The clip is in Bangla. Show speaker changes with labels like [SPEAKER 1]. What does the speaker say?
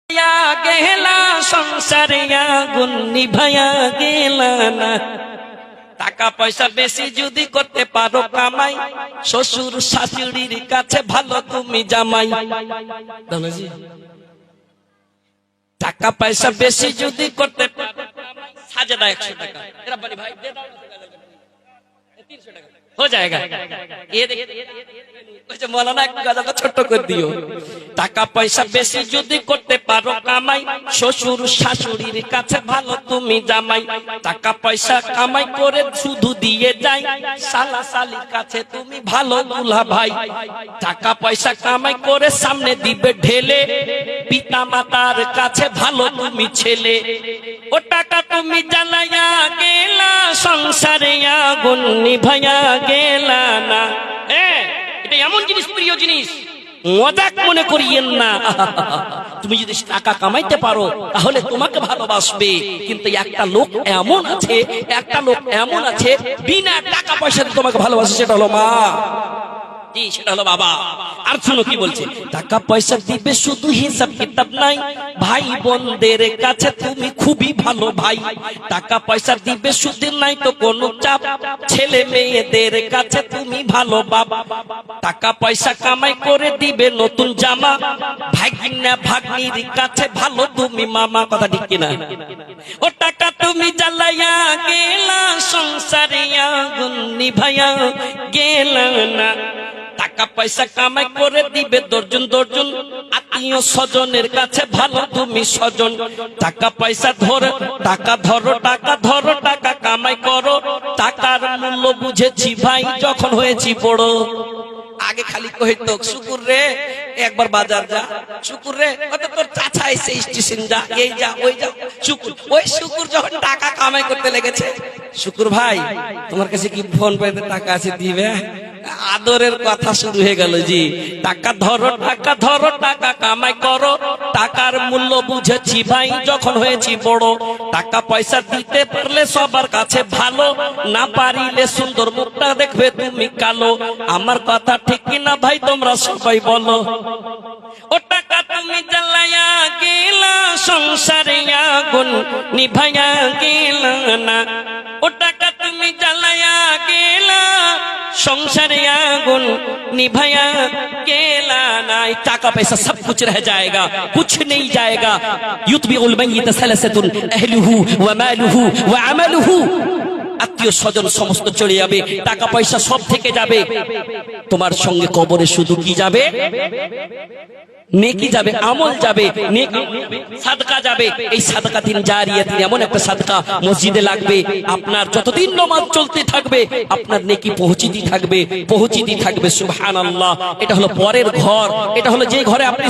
[SPEAKER 1] গেলা সংসারে আগুন নিভায়া গেলা না। টাকা পয়সা বেশি যদি করতে পারো কামাই, শ্বশুর শাশুড়ির কাছে ভালো তুমি জামাই। টাকা পয়সা বেশি যদি করতে সাজেদা 100 টাকা রব্বানি ভাই দে দাও 300 টাকা हो जाएगा। ये देखिए मौलाना एक गजाটা ছোট করে দিও। টাকা পয়সা বেশি যদি করতে পারো কামাই, শ্বশুর শাশুড়ির কাছে ভালো তুমি জামাই। টাকা পয়সা কামাই করে শুধু দিয়ে যাই, শালা শালির কাছে তুমি ভালো দুলা ভাই। টাকা পয়সা কামাই করে সামনে দিবে ঢেলে, পিতা মাতার কাছে ভালো তুমি ছেলে। ও টাকা তুমি জ্বালায়া গেলা সংসারে আগুন নিভায়া গেলা না। এটা এমন জিনিস, প্রিয় জিনিস, মজাক মনে করিয়েন না। তুমি যদি টাকা কামাইতে পারো তাহলে তোমাকে ভালোবাসবে, কিন্তু একটা লোক এমন আছে, একটা লোক এমন আছে বিনা টাকা পয়সাতে তোমাকে ভালোবাসে, সেটা হলো মা, জি সেটা হলো বাবা। আর শুনো কি বলছে, টাকা পয়সা দিবে শুধু হিসাব কিতাব নাই, ভাই বোনদের কাছে তুমি খুবই ভালো ভাই। টাকা পয়সা দিবে শুধু নাই তো কোনো চাপ, ছেলে মেয়েদের কাছে তুমি ভালো বাপ। টাকা পয়সা কামাই করে দিবে নতুন জামা, ভাগিনা ভাগ্নির কাছে ভালো তুমি মামা। কথা ঠিক কিনা? ও টাকা তুমি জ্বালায়া গেলা সংসারে আগুন নিভায়া গেলা না। টাকা পয়সা কামাই করে দিবে দর্জন দর্জন, আত্মীয় স্বজনের কাছে ভালো তুমি স্বজন। টাকা পয়সা ধরো, টাকা ধরো, টাকা ধরো, টাকা কামাই করো। টাকার মূল্য বুঝেছি ভাই যখন হয়েছি বড়। আগে খালি কইতো শুকুর রে একবার বাজার যা, শুকুর রে তোর চাচা এসে স্টেশন যা, এই যা ওই যা। শুকুর, ওই শুকুর যখন টাকা কামাই করতে লেগেছে, শুকুর ভাই তোমার কাছে কি ফোন পেতে টাকা আছে দিবে, আদরের কথা শুরু হয়ে গেল। জি টাকা ধরো, টাকা ধরো, টাকা কামাই করো। টাকার মূল্য বুঝেছি ভাই যখন হয়েছি বড়। টাকা পয়সা দিতে পারলে সবার কাছে ভালো, না পারিলে সুন্দর মুখটা দেখবে তুমি কালো। আমার কথা ঠিক কিনা ভাই তোমরা সবাই বলো। ও টাকা তুমি জ্বালায়া গেলা সংসারে আগুন নিভায়া গেলা না। ও টাকা তুমি জ্বালায়া গেলা সংসারে আগুन निभाया गेला ना। टाका पैसा सब कुछ रह जाएगा, कुछ नहीं जाएगा। युतबिउल मय्यित सलसतुन अहलुहु व मालुहु व अमलुहु। আত্মীয় স্বজন সমস্ত চলে যাবে, টাকা পয়সা সব থেকে যাবে। তোমার সঙ্গে কবরে শুধু কি যাবে? নেকি যাবে, আমল যাবে, সাদকা যাবে। এই সাদকা তিন জারিয়াতিন এমন একটা সাদকা মসজিদে লাগবে, আপনার যতদিন নামাজ চলতে থাকবে আপনার নেকি পৌঁছিতে থাকবে, পৌঁছিতে থাকবে। সুবহানাল্লাহ। এটা হলো পরের ঘর, এটা হলো যে ঘরে আপনি